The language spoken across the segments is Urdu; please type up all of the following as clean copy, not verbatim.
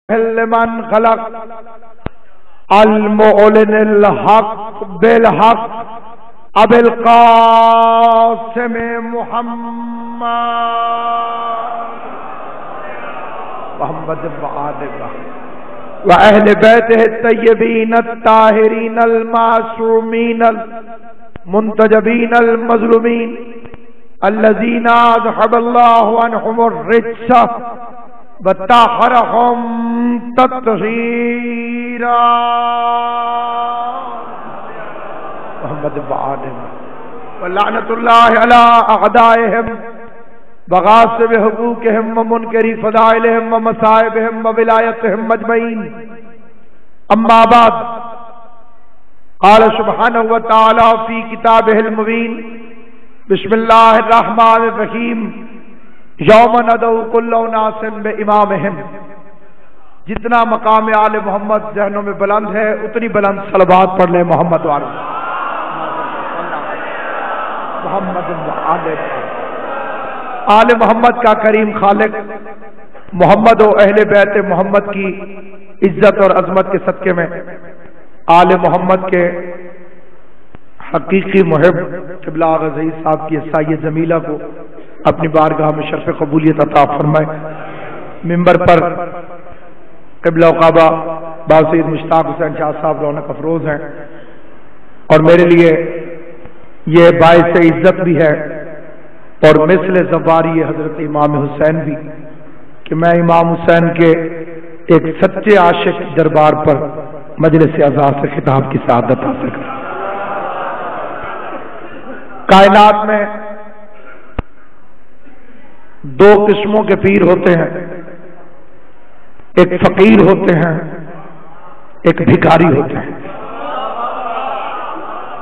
لمن خلق المعلن الحق بالحق ابو القاسم محمد وأهل بيته الطيبين الطاهرين المعصومين المنتجبين المظلومين الذين أذهب الله عنهم الرجس وطهرهم تطهيرا محمد وآله ولعنة الله على أعدائهم وغاصب حقوقهم ومنكر فضائلهم ومصائبهم وولايتهم أجمعين. أما بعد، قال سبحانه وتعالى في كتابه المبين: بسم الله الرحمن الرحيم یوم ندعو کل اناس بامامہم. جتنا مقام آل محمد ذہنوں میں بلند ہے اتنی بلند صلوات پڑھ لیں محمد والے محمد آل محمد کا کریم خالق محمد و اہل بیت محمد کی عزت اور عظمت کے صدقے میں آل محمد کے حقیقی محب قبلہ آغا ظہیر صاحب کی سایہ جمیلہ کو اپنی بارگاہ میں شرف قبولیت عطا فرمائے. ممبر پر قبلہ و کعبہ باسید مشتاق حسین شاہ صاحب رونق افروز ہیں، اور میرے لیے یہ باعث عزت بھی ہے اور مثل زواری حضرت امام حسین بھی کہ میں امام حسین کے ایک سچے عاشق دربار پر مجلس اعزاز سے خطاب کی سعادت حاصل کروں. کائنات میں دو قسموں کے پیر ہوتے ہیں، ایک فقیر ہوتے ہیں، ایک بھکاری ہوتے ہیں.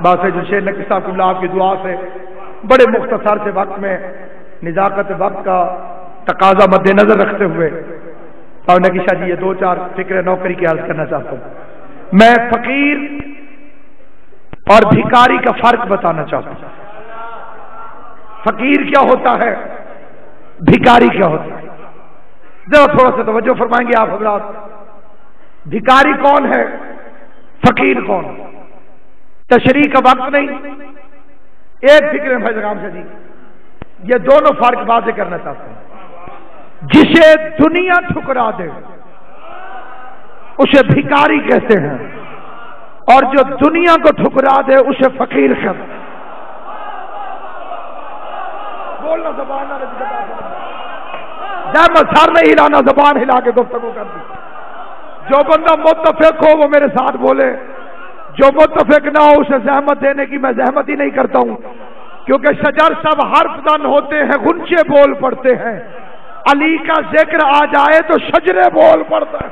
باسے جو شیر نقی صاحب اللہ کی دعا سے بڑے مختصر سے وقت میں نزاکت وقت کا تقاضا مد نظر رکھتے ہوئے اور نقی شاہ جی یہ دو چار فکر نوکری کی عرض کرنا چاہتا ہوں. میں فقیر اور بھکاری کا فرق بتانا چاہتا ہوں. فقیر کیا ہوتا ہے، بھکاری کیا ہوتا ہے؟ ذرا تھوڑا سا توجہ فرمائیں گے آپ حضرات. بھکاری کون ہے، فقیر کون؟ تشریح کا وقت نہیں، ایک فکر میں پیغام سے جی یہ دونوں فرق واضح کرنا چاہتا ہوں. جسے دنیا ٹھکرا دے اسے بھکاری کہتے ہیں، اور جو دنیا کو ٹھکرا دے اسے فقیر کہتے ہیں. بولنا زبان نہ جب میں سر نہیں ہلانا، زبان ہلا کے گفتگو کر دی. جو بندہ متفق ہو وہ میرے ساتھ بولے، جو متفق نہ ہو اسے زحمت دینے کی میں زحمت ہی نہیں کرتا ہوں، کیونکہ شجر سب حرف زن ہوتے ہیں، غنچے بول پڑتے ہیں. علی کا ذکر آ جائے تو شجرے بول پڑتا ہے.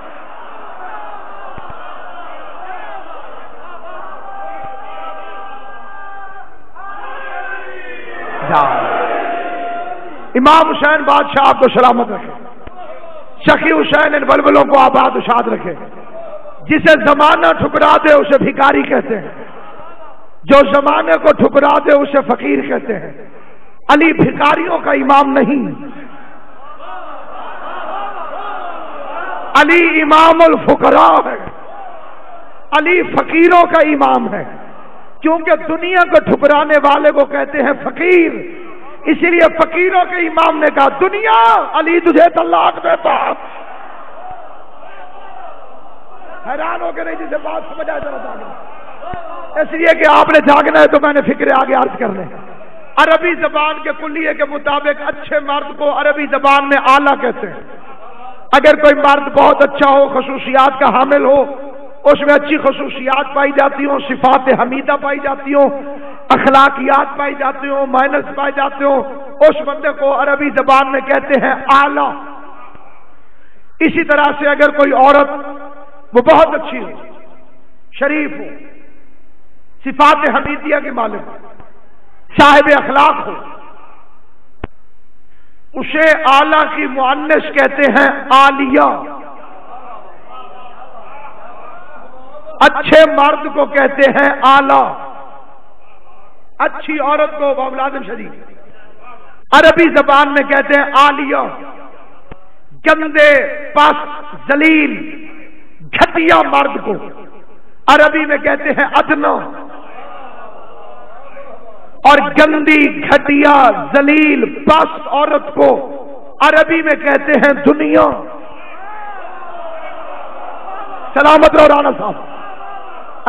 امام حسین بادشاہ آپ کو سلامت رکھے، سخی حسین ان بلبلوں کو آباد و شاد رکھے. جسے زمانہ ٹھکرا دے اسے بھکاری کہتے ہیں، جو زمانے کو ٹھکرا دے اسے فقیر کہتے ہیں. علی بھکاریوں کا امام نہیں، علی امام الفقراء ہے، علی فقیروں کا امام ہے. کیونکہ دنیا کو ٹھکرانے والے کو کہتے ہیں فقیر، اسی لیے فقیروں کے امام نے کہا دنیا علی تجھے طلاق دیتا. حیران ہو کے نہیں جسے بات سمجھ آئے ذرا جاگنا، اس لیے کہ آپ نے جاگنا ہے تو میں نے فکر آگے عرض کر لیں. عربی زبان کے کلیے کے مطابق اچھے مرد کو عربی زبان میں اعلیٰ کہتے ہیں. اگر کوئی مرد بہت اچھا ہو، خصوصیات کا حامل ہو، اس میں اچھی خصوصیات پائی جاتی ہوں، صفات حمیدہ پائی جاتی ہوں، اخلاقیات پائی جاتی ہوں، مائنس پائی جاتے ہوں، اس بندے کو عربی زبان میں کہتے ہیں اعلیٰ. اسی طرح سے اگر کوئی عورت وہ بہت اچھی ہو، شریف ہو، صفات حمیدیہ کی مالک ہو، صاحب اخلاق ہو، اسے اعلیٰ کی مؤنث کہتے ہیں عالیہ. اچھے مرد کو کہتے ہیں اعلیٰ، اچھی عورت کو اولاد شریف عربی زبان میں کہتے ہیں عالیہ. گندے پس ذلیل گھٹیا مرد کو عربی میں کہتے ہیں ادنا، اور گندی گھٹیا ذلیل پست عورت کو عربی میں کہتے ہیں دنیا۔ سلامت رہو رانا صاحب،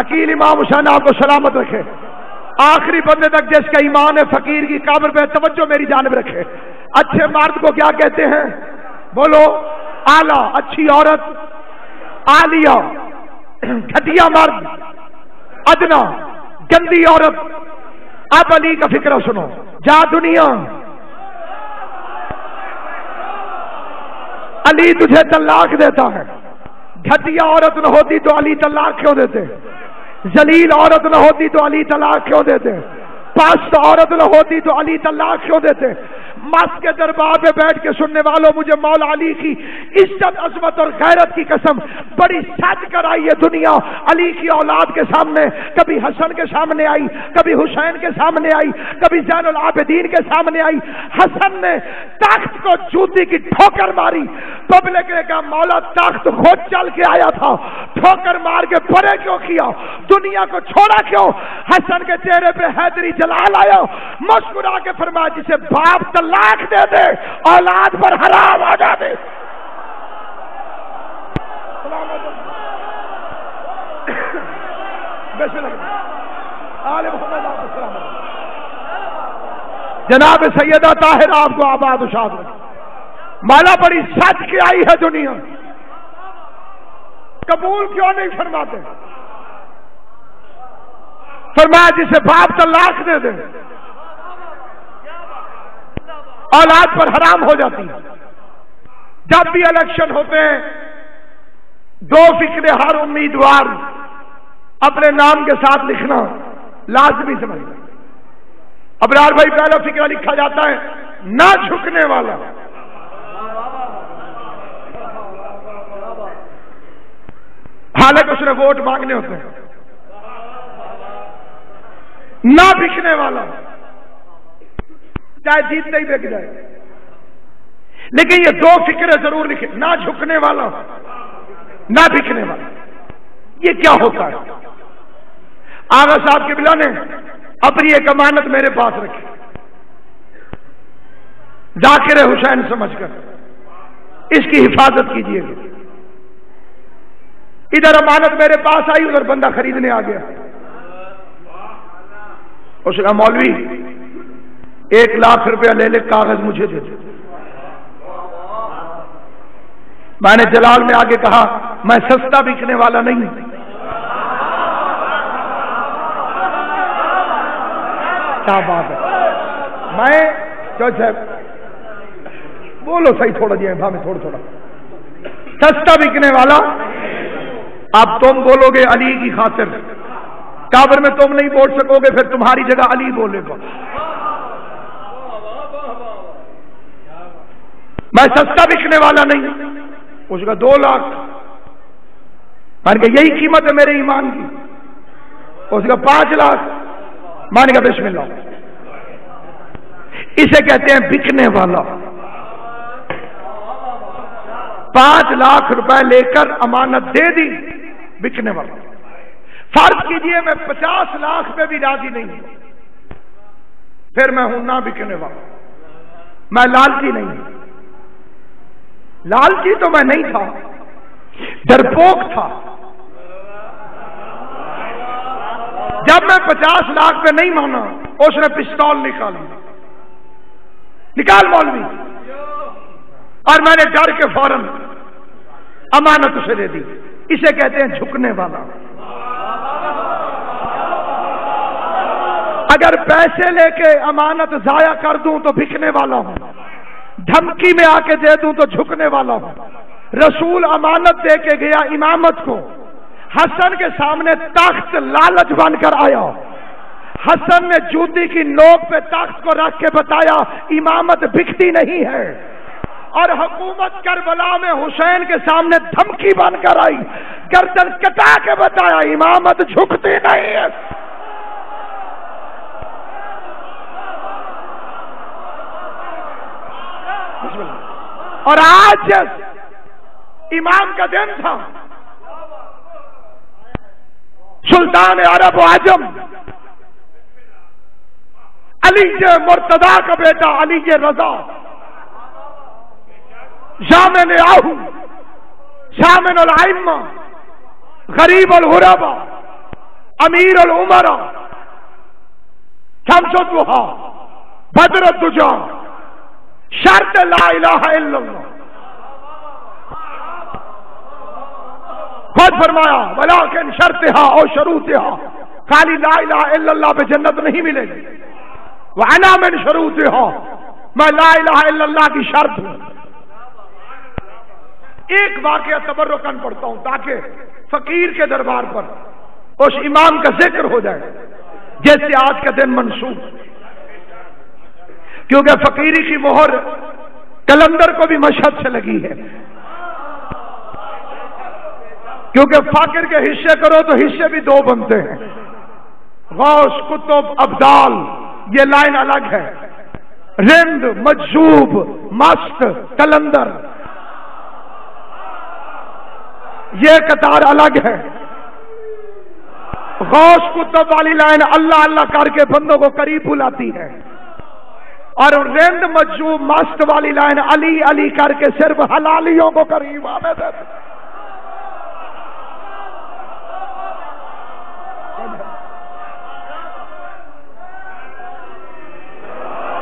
عقیل امام حسین آپ کو سلامت رکھے، آخری بندے تک جس کا ایمان ہے فقیر کی قبر پہ توجہ میری جانب رکھے۔ اچھے مرد کو کیا کہتے ہیں؟ بولو، اعلیٰ، اچھی عورت عالیہ، گھٹیا مرد ادنا، گندی عورت۔ اب علی کا فکر سنو، جا دنیا علی تجھے طلاق دیتا ہے، گھٹیا عورت نہ ہوتی تو علی طلاق کیوں دیتے؟ ذلیل عورت نہ ہوتی تو علی طلاق کیوں دیتے؟ پست عورت نہ ہوتی تو علی طلاق کیوں دیتے؟ مس کے دربار پہ بیٹھ کے سننے والوں، مجھے مولا علی کی عزت، عظمت اور غیرت کی قسم بڑی سج کر آئی ہے دنیا علی کی اولاد کے سامنے۔ کبھی حسن کے سامنے آئی، کبھی حسین کے سامنے آئی، کبھی زین العابدین کے سامنے آئی۔ حسن نے تخت کو جوتی کی ٹھوکر ماری، پبلک نے کہا مولا تخت خود چل کے آیا تھا، ٹھوکر مار کے پرے کیوں کیا، دنیا کو چھوڑا کیوں؟ حسن کے چہرے پہ حیدری جلال آیا، مسکرا کے فرمایا جسے باپ طلاق دے دے اولاد پر حرام آ جاتے۔ جناب سیدہ طاہر آپ کو آباد و شاد رکھے، مولا بڑی سچ کے آئی ہے دنیا، قبول کیوں نہیں فرماتے؟ فرمایا جسے باپ طلاق دے دے اولاد پر حرام ہو جاتی ہے۔ جب بھی الیکشن ہوتے ہیں دو فکرے ہر امیدوار اپنے نام کے ساتھ لکھنا لازمی سمجھنا۔ ابرار بھائی پہلا فکرہ لکھا جاتا ہے نہ جھکنے والا، حالانکہ اس نے ووٹ مانگنے ہوتے ہیں۔ نہ بکنے والا، چاہے جیتنے ہی بک جائے، لیکن یہ دو فکریں ضرور لکھے، نہ جھکنے والا، نہ بکنے والا۔ یہ کیا ہوتا ہے؟ آغا صاحب کے بلا نے اپنی ایک امانت میرے پاس رکھی، ذاکر حسین سمجھ کر اس کی حفاظت کیجیے گا۔ ادھر امانت میرے پاس آئی، ادھر بندہ خریدنے آ گیا۔ اس نے مولوی 1,00,000 روپیہ لے لے، کاغذ مجھے دے دے۔ میں نے جلال میں آگے کہا میں سستا بکنے والا نہیں ہوں، کیا بات ہے، میں جو بولو صحیح تھوڑا جی میں تھوڑا سستا بکنے والا۔ اب تم بولو گے علی کی خاطر، کابر میں تم نہیں بول سکو گے، پھر تمہاری جگہ علی بولے گا۔ میں سستا بکنے والا نہیں۔ اس کا 2,00,000، میں نے کہا یہی قیمت ہے میرے ایمان کی۔ اس کا 5,00,000، میں نے کہا بسم اللہ۔ اسے کہتے ہیں بکنے والا۔ 5,00,000 روپے لے کر امانت دے دی، بکنے والا۔ فرض کیجئے میں 50,00,000 پہ بھی راضی نہیں ہوں، پھر میں ہوں نہ بکنے والا۔ میں لالچی نہیں ہوں، لالچی تو میں نہیں تھا، ڈرپوک تھا۔ جب میں 50,00,000 پہ نہیں مانا، اس نے پستول نکالی، نکال مولوی، اور میں نے ڈر کے فوراً امانت اسے دے دی۔ اسے کہتے ہیں جھکنے والا۔ اگر پیسے لے کے امانت ضائع کر دوں تو بکنے والا ہوں، دھمکی میں آ کے دے دوں تو جھکنے والا ہوں۔ رسول امانت دے کے گیا امامت کو، حسن کے سامنے تخت لالچ بن کر آیا۔ حسن نے جوتی کی نوک پہ تخت کو رکھ کے بتایا امامت بکتی نہیں ہے، اور حکومت کربلا میں حسین کے سامنے دھمکی بن کر آئی، گردن کٹا کے بتایا امامت جھکتی نہیں ہے۔ اور آج امام کا دن تھا. سلطان عرب و عجم علی مرتضی کا بیٹا علی رضا ضامن آہو شامن الائمہ غریب الغربا امیر العمرا شمس الضحا بدر الدجا شرط لا الہ الا اللہ. خود فرمایا ولیکن شرطہا اور شروطہا خالی لا الہ الا اللہ پہ جنت نہیں ملے گی. وَأَنَا مِن شُرُوطِهَا میں لا الہ الا اللہ کی شرط ہوں. ایک واقعہ تبرکاً پڑھتا ہوں تاکہ فقیر کے دربار پر اس امام کا ذکر ہو جائے جیسے آج کا دن منسوب. کیونکہ فقیری کی مہر کلندر کو بھی مشہد سے لگی ہے. کیونکہ فقیر کے حصے کرو تو حصے بھی دو بنتے ہیں. غوث کتب ابدال یہ لائن الگ ہے. رند مجذوب مست کلندر یہ قطار الگ ہے. غوث کتب والی لائن اللہ اللہ کر کے بندوں کو قریب بلاتی ہے اور رند مجذوب مست والی لائن علی علی کر کے صرف حلالیوں کو قریب آنے دیتی.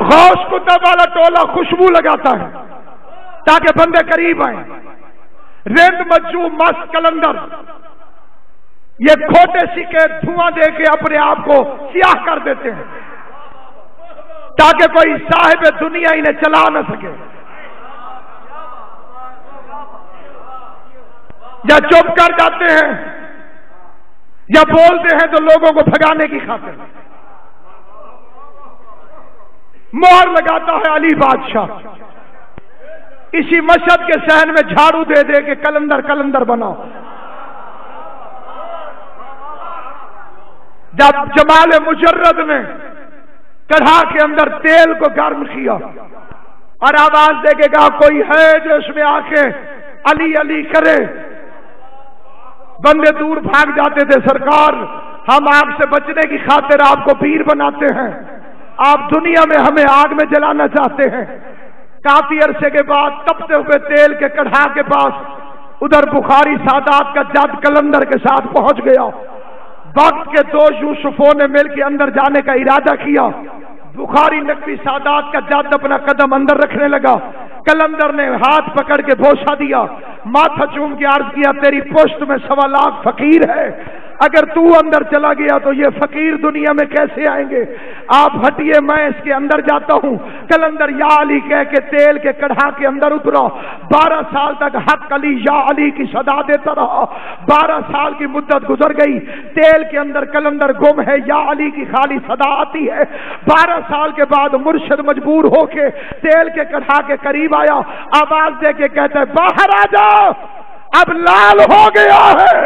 غوث کتب والا ٹولہ خوشبو لگاتا ہے تاکہ بندے قریب آئیں. رند مجذوب مست کلندر یہ کھوٹے سکے دھواں دے کے اپنے آپ کو سیاہ کر دیتے ہیں تاکہ کوئی صاحب دنیا انہیں چلا نہ سکے. یا چپ کر جاتے ہیں یا بولتے ہیں تو لوگوں کو بھگانے کی خاطر. مہر لگاتا ہے علی بادشاہ. اسی مشہد کے صحن میں جھاڑو دے دے کے کلندر کلندر بناؤ. جب جمال مجرد نے کڑھا کے اندر تیل کو گرم کیا اور آواز دے کے کہا کوئی ہے جو اس میں آ کے علی علی کرے, بندے دور بھاگ جاتے تھے. سرکار ہم آگ سے بچنے کی خاطر آپ کو پیر بناتے ہیں, آپ دنیا میں ہمیں آگ میں جلانا چاہتے ہیں. کافی عرصے کے بعد تپتے ہوئے تیل کے کڑھا کے پاس ادھر بخاری سادات کا جد کلندر کے ساتھ پہنچ گیا. وقت کے دو یوسفوں نے مل کے اندر جانے کا ارادہ کیا. بخاری نقوی سادات کا جد اپنا قدم اندر رکھنے لگا. کلندر نے ہاتھ پکڑ کے بوسہ دیا, ماتھا چوم کے عرض کیا تیری پشت میں 1.25 لاکھ فقیر ہے, اگر تو اندر چلا گیا تو یہ فقیر دنیا میں کیسے آئیں گے؟ آپ ہٹیے میں اس کے اندر جاتا ہوں. کلندر یا علی کہہ کے تیل کے کڑھا کے اندر اترا. 12 سال تک حق علی یا علی کی صدا دیتا رہا. 12 سال کی مدت گزر گئی, تیل کے اندر کلندر گم ہے, یا علی کی خالی صدا آتی ہے. 12 سال کے بعد مرشد مجبور ہو کے تیل کے کڑھا کے قریب آیا, آواز دے کے کہتا ہے باہر آ جا, اب لال ہو گیا ہے.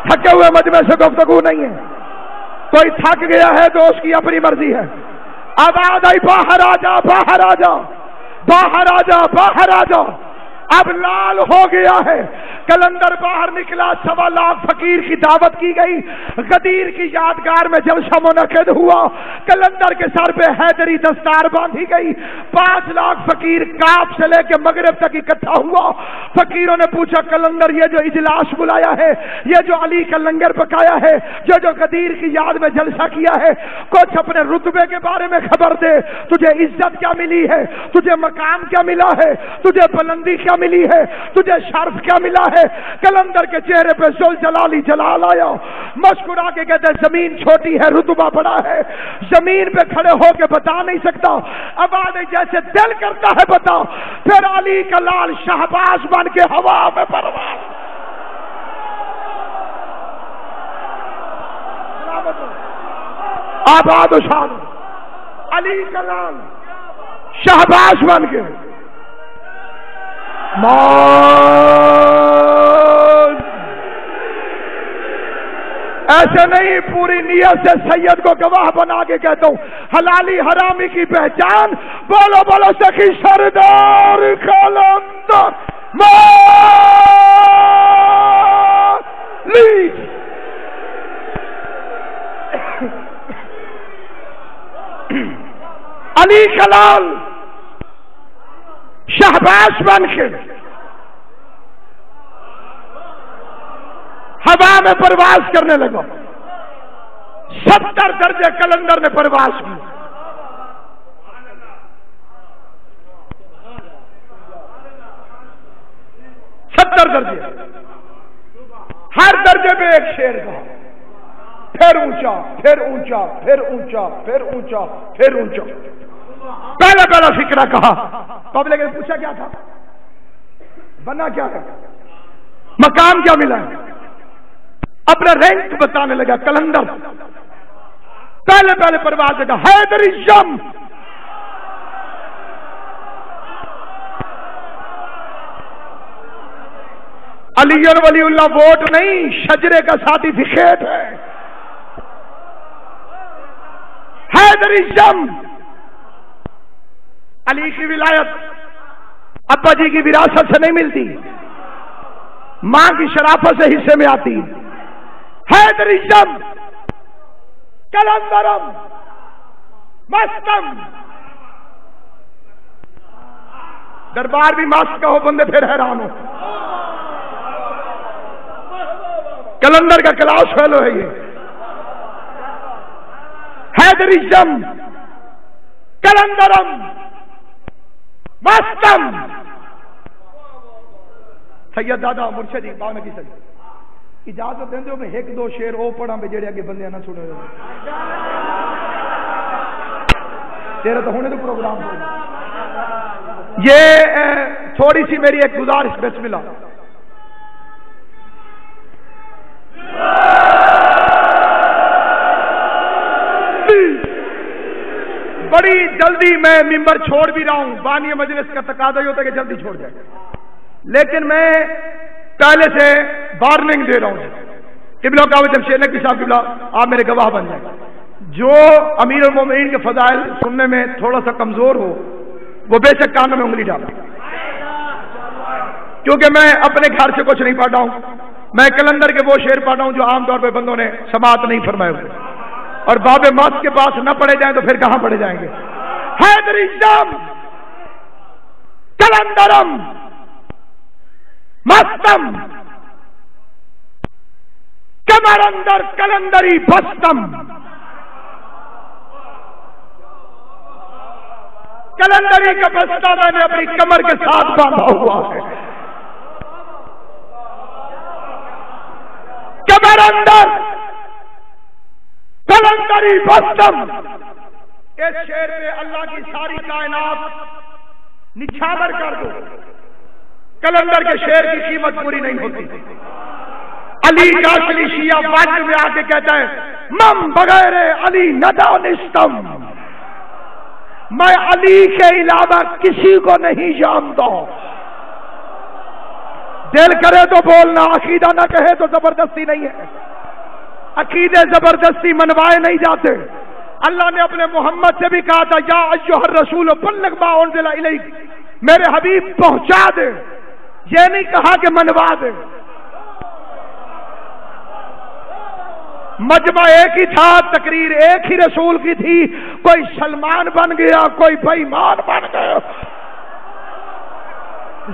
تھکے ہوئے مجمع سے گفتگو نہیں ہے, کوئی تھک گیا ہے تو اس کی اپنی مرضی ہے. آواز آئی باہر آ جا, باہر آ جا, باہر آ جا, باہر آ جا, اب لال ہو گیا ہے. کلندر باہر نکلا, 1.25 لاکھ فقیر کی دعوت کی گئی. غدیر کی یادگار میں جلسہ منعقد ہوا. کلندر کے سر پہ حیدری دستار باندھی گئی. 5 لاکھ فقیر کاف سے لے کے مغرب تک اکٹھا ہوا. فقیروں نے پوچھا کلندر یہ جو اجلاس بلایا ہے, یہ جو علی کا لنگر پکایا ہے, جو غدیر کی یاد میں جلسہ کیا ہے, کچھ اپنے رتبے کے بارے میں خبر دے. تجھے عزت کیا ملی ہے, تجھے مقام کیا ملا ہے, تجھے بلندی کیا ملی ہے, تجھے شرف کیا ملا ہے؟ کلندر کے چہرے پہ ذوالجلالی جلال آیا. مسکرا کے کہتے زمین چھوٹی ہے, رتبہ بڑا ہے, زمین پہ کھڑے ہو کے بتا نہیں سکتا, آواز جیسے دل کرتا ہے بتا. پھر علی کا لال شہباز بن کے ہوا میں پرواز. آباد و شاد علی کا لال شہباز بن کے ایسے نہیں، پوری نیت سے سید کو گواہ بنا کے کہتا ہوں، حلالی حرامی کی پہچان، بولو بولو سخی سردار قلندر مولی علی کلال شہباز بن کے ہوا میں پرواز کرنے لگا، 70 درجے کلندر نے پرواز کی، 70 درجے، ہر درجے پہ ایک شیر تھا، پھر اونچا پھر اونچا پھر اونچا پھر اونچا پھر اونچا۔ پہلا فکرہ کہا، پبلک نے پوچھا کیا تھا، بنا کیا ہے، مقام کیا ملا، اپنا رینک بتانے لگا۔ کلندر پہلے پرواز لگا، حیدر شم، علی ولی اللہ ووٹ نہیں، شجرے کا سرٹیفکیٹ ہے۔ حیدر شم، علی کی ولایت ابا جی کی وراثت سے نہیں ملتی، ماں کی شرافت سے حصے میں آتی۔ حیدر شم، کلندرم، مستم، دربار بھی مست کا ہو بندے پھر حیران ہو، کلندر کا کلاس فیلو ہے یہ۔ حیدر شم، کلندرم، مستم، سید دادا مرشد اقبال کی سید اجازت دیں دو میں ایک دو شیر او پڑھا میں جڑے اگے بندے نہ سنے ہو، تیرا تو ہونے تو پروگرام ہو۔ یہ تھوڑی سی میری ایک گزارش، بسم اللہ۔ بڑی جلدی میں ممبر چھوڑ بھی رہا ہوں، بانی مجلس کا تقاضا یہ ہوتا ہے کہ جلدی چھوڑ جائے، لیکن میں پہلے سے وارننگ دے رہا ہوں۔ قبلہ کا جمشید نقوی صاحب قبلہ آپ میرے گواہ بن جائیں، جو امیر المومنین کے فضائل سننے میں تھوڑا سا کمزور ہو وہ بے شک کانوں میں انگلی ڈالا، کیونکہ میں اپنے گھر سے کچھ نہیں پڑھا ہوں، میں کلندر کے وہ شعر پڑھا ہوں جو عام طور پہ بندوں نے سماعت نہیں فرمائے ہوئے، اور باب مات کے پاس نہ پڑھے جائیں تو پھر کہاں پڑھے جائیں گے۔ حیدر شم، کلندرم، مستم، کمر اندر کلندری بستم، کلندری کا بستہ میں نے اپنی کمر کے ساتھ باندھا ہوا ہے، کمر اندر کلندری بستم۔ اس شعر پہ اللہ کی ساری کائنات نچھاور کر دو، کلندر کے شعر کی قیمت پوری نہیں ہوتی۔ علی کاشلی شیعہ واجب میں آ کے کہتا ہے، من بغیر علی ندانستم، میں علی کے علاوہ کسی کو نہیں جانتا، دل کرے تو بولنا، عقیدہ نہ کہے تو زبردستی نہیں ہے، عقیدے زبردستی منوائے نہیں جاتے۔ اللہ نے اپنے محمد سے بھی کہا تھا، یا ایھا الرسول بلغ ما انزل الیک، میرے حبیب پہنچا دے، یہ نہیں کہا کہ منوا دے۔ مجمع ایک ہی تھا، تقریر ایک ہی رسول کی تھی، کوئی سلمان بن گیا، کوئی بے ایمان بن گیا،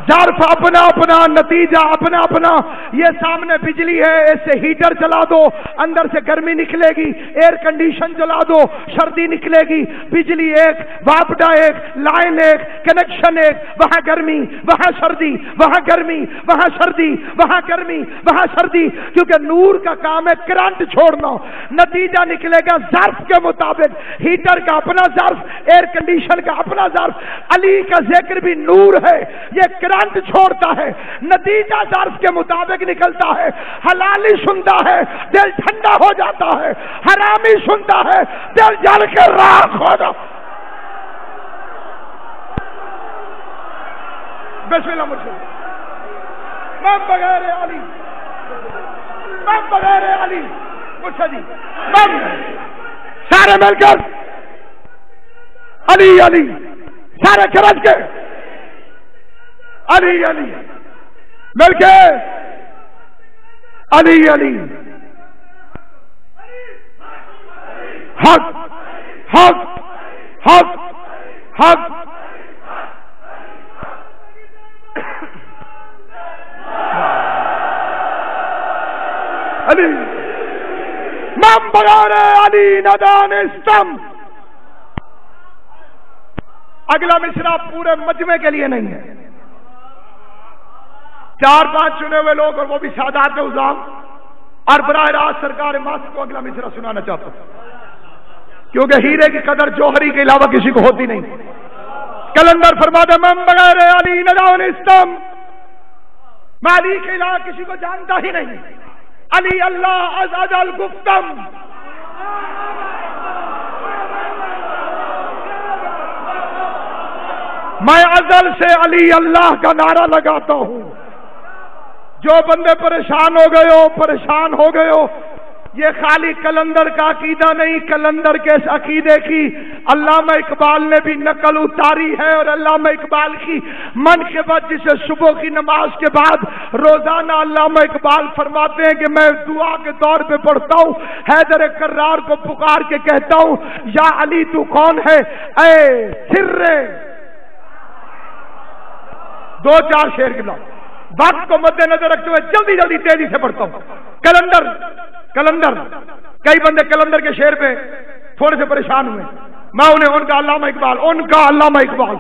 ظرف اپنا اپنا، نتیجہ اپنا اپنا۔ یہ سامنے بجلی ہے، اس سے ہیٹر چلا دو، اندر سے گرمی نکلے گی، ایئر کنڈیشن چلا دو، سردی نکلے گی۔ بجلی ایک، وابڈا ایک، لائن ایک، کنیکشن ایک، وہاں گرمی وہاں سردی، وہاں گرمی وہاں سردی، وہاں گرمی وہاں سردی، کیونکہ نور کا کام ہے کرنٹ چھوڑنا۔ نتیجہ نکلے گا ظرف کے مطابق، ہیٹر کا اپنا ظرف، ایئر کنڈیشن کا اپنا ظرف۔ علی کا ذکر بھی نور ہے، یہ کرنٹ چھوڑتا ہے، نتیجہ ظرف کے مطابق نکلتا ہے۔ حلالی سنتا ہے دل ٹھنڈا ہو جاتا ہے، حرامی سنتا ہے دل جل کے راکھ ہو جاتا۔ بسم اللہ مرشد، من بغیر علی، من بغیر علی پوچھا جی بند سارے مل کر علی علی سارے چرچ کے علی علی مل کے علی علی حق حق حق حق علی من بغیر علی ندانستم. اگلا مصرع پورے مجمع کے لیے نہیں ہے، 4-5 چنے ہوئے لوگ اور وہ بھی سادات عظام، اور براہ راست سرکار ماسک کو اگلا مصرع سنانا چاہتا ہوں، کیونکہ ہیرے کی قدر جوہری کے علاوہ کسی کو ہوتی نہیں. کلندر فرماتا من بغیر علی ندانستم، میں علی کے علاوہ کسی کو جانتا ہی نہیں. علی اللہ از ازل گفتم، میں ازل سے علی اللہ کا نعرہ لگاتا ہوں. جو بندے پریشان ہو گئے ہو پریشان ہو گئے ہو، یہ خالی کلندر کا عقیدہ نہیں، کلندر کے اس عقیدے کی علامہ اقبال نے بھی نقل اتاری ہے. اور علامہ اقبال کی منقبت جسے صبح کی نماز کے بعد روزانہ علامہ اقبال فرماتے ہیں کہ میں دعا کے طور پہ پڑھتا ہوں، حیدر کرار کو پکار کے کہتا ہوں یا علی تو کون ہے اے سر. 2-4 شعر کے بعد وقت کو مد نظر رکھتے ہوئے جلدی جلدی تیزی سے پڑھتا ہوں. کلندر کئی بندے کلندر کے شعر پہ تھوڑے سے پریشان ہوئے، میں انہیں ان کا علامہ اقبال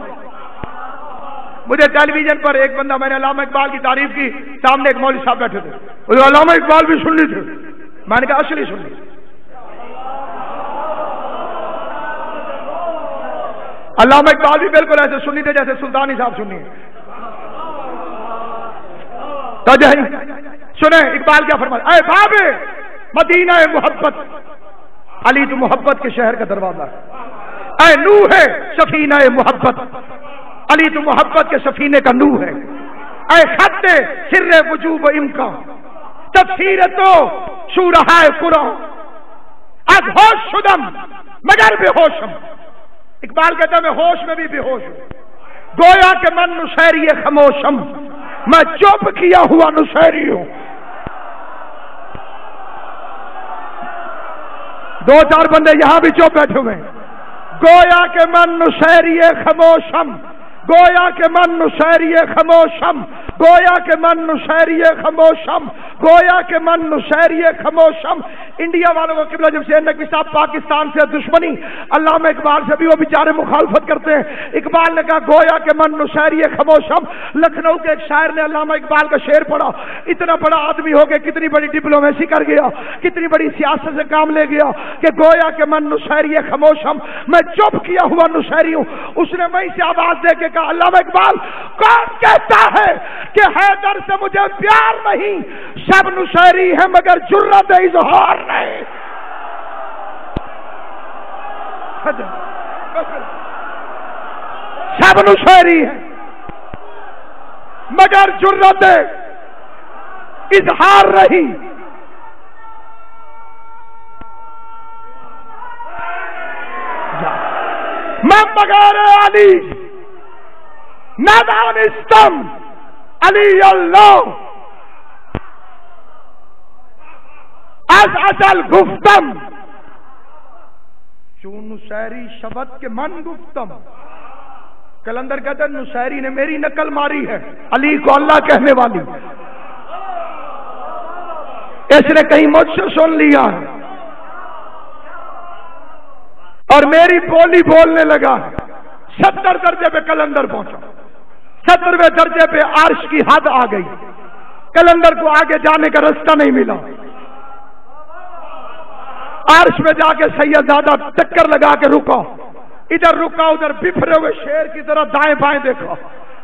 مجھے ٹیلی ویژن پر ایک بندہ، میں نے علامہ اقبال کی تعریف کی، سامنے ایک مولوی صاحب بیٹھے تھے، علامہ اقبال بھی سن لی تھے. میں نے کہا اصلی سن لی. علامہ اقبال بھی بالکل ایسے سنی تھے جیسے سلطانی صاحب سنی ہے. سنیں اقبال کیا فرماتا، اے باب مدینہ محبت، علی تو محبت کے شہر کا دروازہ ہے. اے نوح ہے سفینہ محبت، علی تو محبت کے سفینے کا نوح ہے. اے خط سر وجوب امکان، تفسیر تو شورہا قرآن، از ہوش شدم مگر بے ہوشم. اقبال کہتا ہے میں ہوش میں بھی بے ہوش ہوں، گویا کہ من نشیری خموشم، میں چپ کیا ہوا نشیری ہوں. 2-4 بندے یہاں بھی چپ بیٹھے ہوئے ہیں. گویا کہ من نشیری خموشم، گویا کہ من نشیری خموشم، گویا کہ من نشیری خموشم، گویا کہ من نشیری خموشم. انڈیا والوں کو قبلہ جب سے نقوی صاحب پاکستان سے دشمنی، علامہ اقبال سے بھی وہ بیچارے مخالفت کرتے ہیں. اقبال نے کہا گویا کہ من نشیری خموشم. لکھنؤ کے ایک شاعر نے علامہ اقبال کا شعر پڑھا، اتنا بڑا آدمی ہو گیا، کتنی بڑی ڈپلومیسی کر گیا، کتنی بڑی سیاست سے کام لے گیا کہ گویا کہ من نشیری خموشم، میں چپ کیا ہوا نشیری ہوں. اس نے وہیں سے آواز دے کے کہا علامہ اقبال کون کہتا ہے کہ حیدر سے مجھے پیار نہیں، سب نشیری ہے مگر جرأت اظہار نہیں. سب نشیری ہے مگر جرأت اظہار رہی. میں بغیر علی ندانستم، علی اللہ از ازل گفتم، چون نشیری شبد کے من گفتم. کلندر کہتا ہے نشیری نے میری نقل ماری ہے، علی کو اللہ کہنے والی، اس نے کہیں مجھ سے سن لیا ہے اور میری بولی بولنے لگا ہے. 70 درجے پہ کلندر پہنچا، 70ویں درجے پہ عرش کی حد آ گئی. کلندر کو آگے جانے کا راستہ نہیں ملا. عرش میں جا کے سید زادہ ٹکر لگا کے رکا، ادھر رکا ادھر بفرے ہوئے شیر کی طرح دائیں بائیں دیکھا.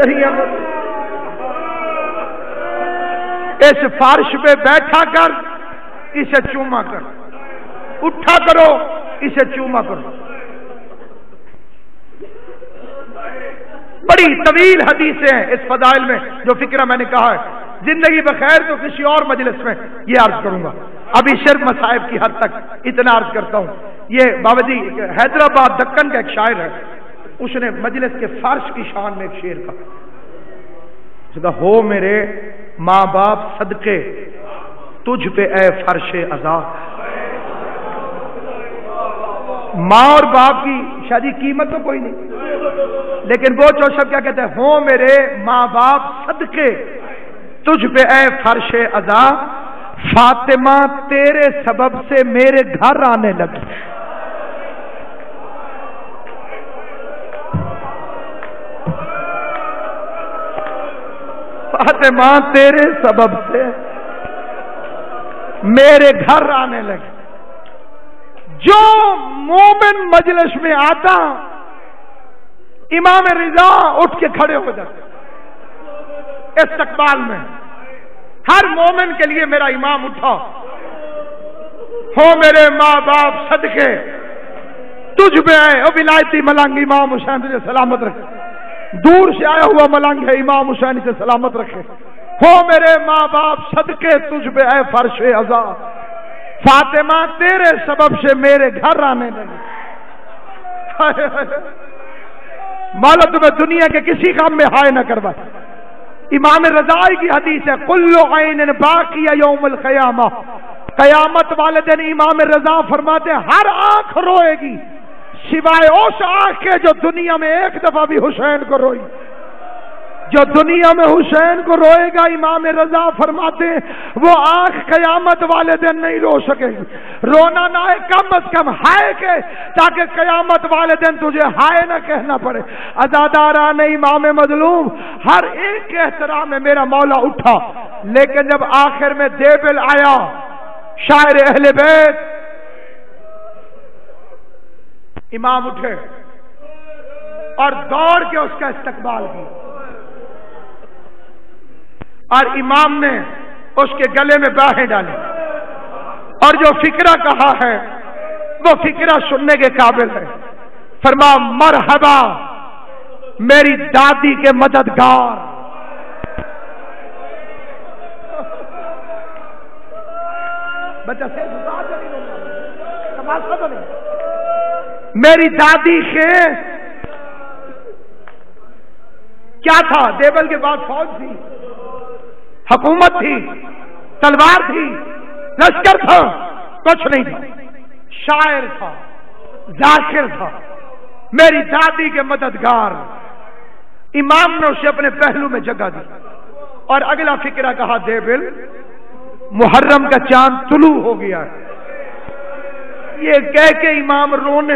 صحیح ہے۔ اس فرش پہ بیٹھا کر اسے چوما کر، اٹھا کرو اسے چوما کرو۔ بڑی طویل حدیثیں ہیں اس فضائل میں، جو فکرہ میں نے کہا ہے زندگی بخیر تو کسی اور مجلس میں یہ عرض کروں گا، ابھی شرف مصائب کی حد تک اتنا عرض کرتا ہوں۔ یہ بابا جی حیدرآباد دکن کا ایک شاعر ہے، اس نے مجلس کے فرش کی شان میں ایک شعر کہا، ہو میرے ماں باپ صدقے تجھ پہ اے فرش عزا۔ ماں اور باپ کی شادی قیمت تو کوئی نہیں، لیکن وہ چوشب کیا کہتے ہیں، ہو میرے ماں باپ صدقے تجھ پہ اے فرش عزا، فاطمہ تیرے سبب سے میرے گھر آنے لگی۔ فاطمہ تیرے سبب سے میرے گھر آنے لگی۔ جو مومن مجلس میں آتا امام رضا اٹھ کے کھڑے ہو جاتے استقبال میں۔ ہر مومن کے لیے میرا امام اٹھا، ہو میرے ماں باپ صدقے تجھ پہ ہے، او ولایتی ملنگ امام حسین سے سلامت رکھے، دور سے آیا ہوا ملنگ ہے امام حسین سے سلامت رکھے، ہو میرے ماں باپ صدقے تجھ پہ ہے فرش عزا، فاطمہ تیرے سبب سے میرے گھر آنے لگے۔ مولا تمہیں دنیا کے کسی کام میں ہائے نہ کروا۔ امام رضائی کی حدیث ہے، کل عین باقی یوم القیامہ، قیامت والے دن امام رضا فرماتے ہیں ہر آنکھ روئے گی سوائے اس آنکھ کے جو دنیا میں ایک دفعہ بھی حسین کو روئی۔ جو دنیا میں حسین کو روئے گا امام رضا فرماتے ہیں وہ آنکھ قیامت والے دن نہیں رو سکے گی۔ رونا نہ ہے، کم از کم ہائے کہ، تاکہ قیامت والے دن تجھے ہائے نہ کہنا پڑے۔ عزاداران امام مظلوم ہر ایک کے احترام میں میرا مولا اٹھا، لیکن جب آخر میں دیبل آیا شاعر اہل بیت، امام اٹھے اور دوڑ کے اس کا استقبال کیا، اور امام نے اس کے گلے میں باہیں ڈالی اور جو فکرہ کہا ہے وہ فکرہ سننے کے قابل ہے۔ فرما مرحبا میری دادی کے مددگار، بچہ سے میری دادی کے کیا تھا، دیبل کے بعد فوج تھی، حکومت تھی، تلوار تھی، لشکر تھا، کچھ نہیں تھا، شاعر تھا، ذاکر تھا، میری دادی کے مددگار۔ امام نے اسے اپنے پہلو میں جگہ دی اور اگلا فکرہ کہا، دیبل محرم کا چاند طلوع ہو گیا ہے۔ یہ کہہ کے امام رونے